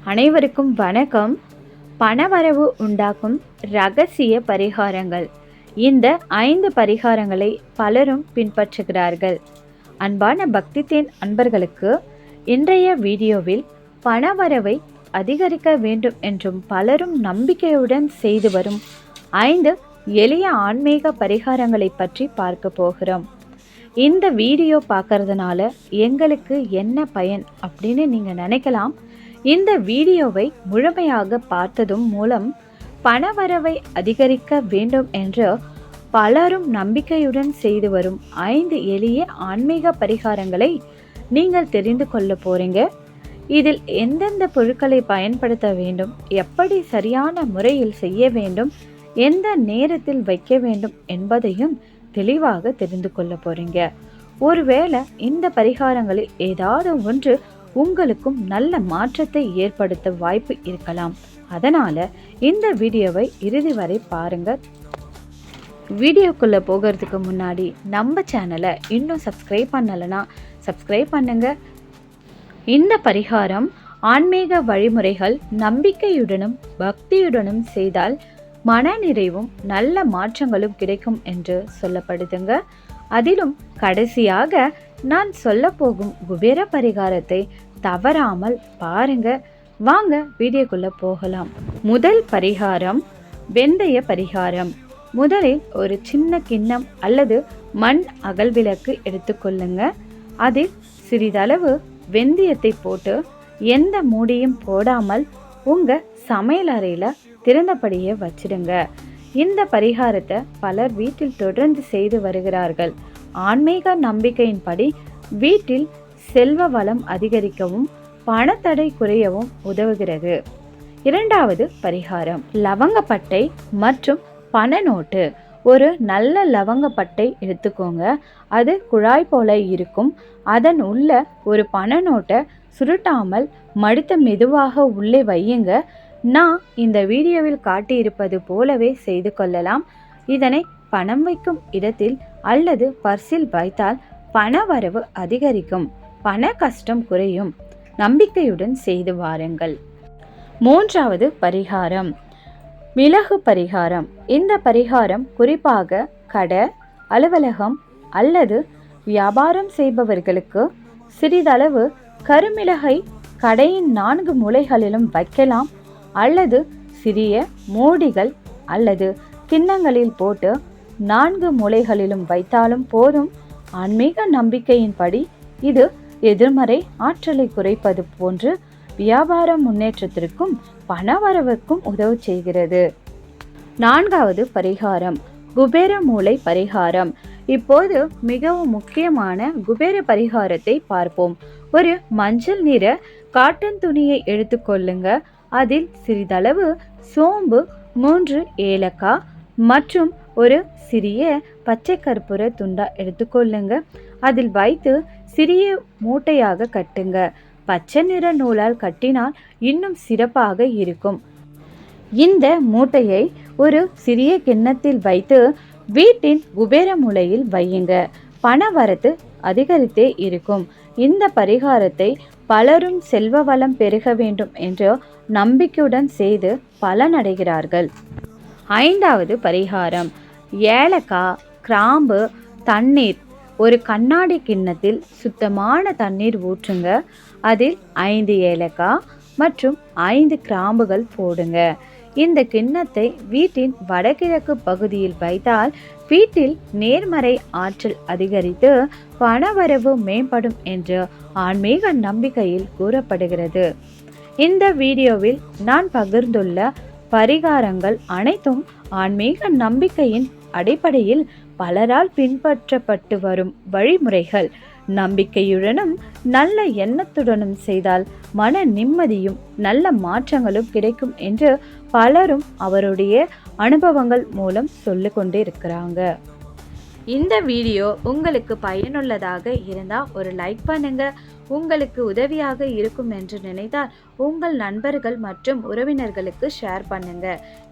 அனைவருக்கும் வணக்கம். பணவரவு உண்டாக்கும் ரகசிய பரிகாரங்கள். இந்த 5 பரிகாரங்களை பலரும் பின்பற்றுகிறார்கள். அன்பான பக்தி தேன் அன்பர்களுக்கு இன்றைய வீடியோவில் பணவரவை அதிகரிக்க வேண்டும் என்றும் பலரும் நம்பிக்கையுடன் செய்து வரும் 5 எளிய ஆன்மீக பரிகாரங்களை பற்றி பார்க்க போகிறோம். இந்த வீடியோ பார்க்கறதுனால எங்களுக்கு என்ன பயன் அப்படின்னு நீங்கள் நினைக்கலாம். இந்த வீடியோவை முழுமையாக பார்த்ததும் மூலம் பணவரவை அதிகரிக்க வேண்டும் என்று பலரும் நம்பிக்கையுடன் செய்து வரும் 5 எளிய ஆன்மீக பரிகாரங்களை நீங்கள் தெரிந்து கொள்ள போறீங்க. இதில் எந்தெந்த பொருட்களை பயன்படுத்த வேண்டும், எப்படி சரியான முறையில் செய்ய வேண்டும், எந்த நேரத்தில் வைக்க வேண்டும் என்பதையும் தெளிவாக தெரிந்து கொள்ள போறீங்க. ஒருவேளை இந்த பரிகாரங்களில் ஏதாவது ஒன்று உங்களுக்கும் நல்ல மாற்றத்தை ஏற்படுத்த வாய்ப்பு இருக்கலாம். அதனால இந்த வீடியோவை இறுதி வரை பாருங்க. வீடியோக்குள்ள போகிறதுக்கு முன்னாடி நம்ம சேனலை இன்னும் சப்ஸ்கிரைப் பண்ணலைன்னா சப்ஸ்கிரைப் பண்ணுங்க. இந்த பரிகாரம் ஆன்மீக வழிமுறைகள் நம்பிக்கையுடனும் பக்தியுடனும் செய்தால் மனநிறைவும் நல்ல மாற்றங்களும் கிடைக்கும் என்று சொல்லப்படுதுங்க. அதிலும் கடைசியாக நான் சொல்ல போகும் குபேர பரிகாரத்தை தவறாமல் பாருங்க. வாங்க வீடியோக்குள்ள போகலாம். முதல் பரிகாரம் வெந்தய பரிகாரம். முதலில் ஒரு சின்ன கிண்ணம் அல்லது மண் அகல் விளக்கு எடுத்துக்கொள்ளுங்க. அதில் சிறிதளவு வெந்தயத்தை போட்டு எந்த மூடியும் போடாமல் உங்க சமையல் அறையில திறந்தபடியே வச்சிடுங்க. இந்த பரிகாரத்தை பலர் வீட்டில் தொடர்ந்து செய்து வருகிறார்கள். ஆன்மீக நம்பிக்கையின்படி வீட்டில் செல்வ வளம் அதிகரிக்கவும் பணத்தடை குறையவும் உதவுகிறது. இரண்டாவது பரிகாரம் லவங்கப்பட்டை மற்றும் பண நோட்டு. ஒரு நல்ல லவங்கப்பட்டை எடுத்துக்கோங்க. அது குழாய் போல இருக்கும். அதன் உள்ள ஒரு பண நோட்டை சுருட்டாமல் மடித்த மெதுவாக உள்ளே வையுங்க. நான் இந்த வீடியோவில் காட்டியிருப்பது போலவே செய்து கொள்ளலாம். இதனை பணம் வைக்கும் இடத்தில் அல்லது பர்சில் வைத்தால் பண வரவு அதிகரிக்கும், பண கஷ்டம் குறையும். நம்பிக்கையுடன் செய்து வாருங்கள். மூன்றாவது பரிகாரம் மிளகு பரிகாரம். இந்த பரிகாரம் குறிப்பாக கடை, அலுவலகம் அல்லது வியாபாரம் செய்பவர்களுக்கு சிறிதளவு கருமிளகை கடையின் 4 மூலைகளிலும் வைக்கலாம் அல்லது சிறிய மூடிகள் அல்லது கிண்ணங்களில் போட்டு 4 மூலைகளிலும் வைத்தாலும் போதும். ஆன்மீக நம்பிக்கையின்படி இது எதிர்மறை ஆற்றலை குறைப்பது போன்று வியாபார முன்னேற்றத்திற்கும் பணவரவுக்கும் உதவு செய்கிறது. நான்காவது பரிகாரம் குபேர மூலை பரிகாரம். இப்போது மிகவும் முக்கியமான குபேர பரிகாரத்தை பார்ப்போம். ஒரு மஞ்சள் நிற காட்டன் துணியை எடுத்துக்கொள்ளுங்க. அதில் சிறிதளவு சோம்பு, 3 ஏலக்காய் மற்றும் ஒரு சிறிய பச்சை கற்பூர துண்டா எடுத்துக்கொள்ளுங்க. அதில் வைத்து சிறிய மூட்டையாக கட்டுங்க. பச்சை நிற நூலால் கட்டினால் இன்னும் சிறப்பாக இருக்கும். இந்த மூட்டையை ஒரு சிறிய கிண்ணத்தில் வைத்து வீட்டின் குபேர மூலையில் வையுங்க. பண வரத்து அதிகரித்தே இருக்கும். இந்த பரிகாரத்தை பலரும் செல்வ வளம் பெருக வேண்டும் என்று நம்பிக்கையுடன் செய்து பலனடைகிறார்கள். ஐந்தாவது பரிகாரம் ஏலக்காய், கிராம்பு, தண்ணீர். ஒரு கண்ணாடி கிண்ணத்தில் சுத்தமான தண்ணீர் ஊற்றுங்க. அதில் 5 ஏலக்காய் மற்றும் 5 கிராம்புகள் போடுங்க. இந்த கிண்ணத்தை வீட்டின் வடகிழக்கு பகுதியில் வைத்தால் வீட்டில் நேர்மறை ஆற்றல் அதிகரித்து பணவரவு மேம்படும் என்று ஆன்மீக நம்பிக்கையில் கூறப்படுகிறது. இந்த வீடியோவில் நான் பகிர்ந்துள்ள பரிகாரங்கள் அனைத்தும் ஆன்மீக நம்பிக்கையின் அடிப்படையில் பலரால் பின்பற்றப்பட்டு வரும் வழிமுறைகள். நம்பிக்கையுடனும் நல்ல எண்ணத்துடனும் செய்தால் மன நிம்மதியும் நல்ல மாற்றங்களும் கிடைக்கும் என்று பலரும் அவருடைய அனுபவங்கள் மூலம் சொல்லிக் கொண்டே இருக்கிறாங்க. இந்த வீடியோ உங்களுக்கு பயனுள்ளதாக இருந்தால் ஒரு லைக் பண்ணுங்க. உங்களுக்கு உதவியாக இருக்கும் என்று நினைத்தால் உங்கள் நண்பர்கள் மற்றும் உறவினர்களுக்கு ஷேர் பண்ணுங்க.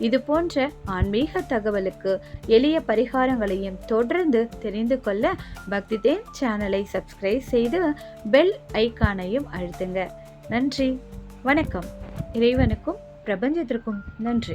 இது போன்ற ஆன்மீக தகவலுக்கு எளிய பரிகாரங்களையும் தொடர்ந்து தெரிந்து கொள்ள பக்தி தேன் சேனலை சப்ஸ்கிரைப் செய்து பெல் ஐக்கானையும் அழுத்துங்க. நன்றி, வணக்கம். இறைவனுக்கும் பிரபஞ்சத்திற்கும் நன்றி.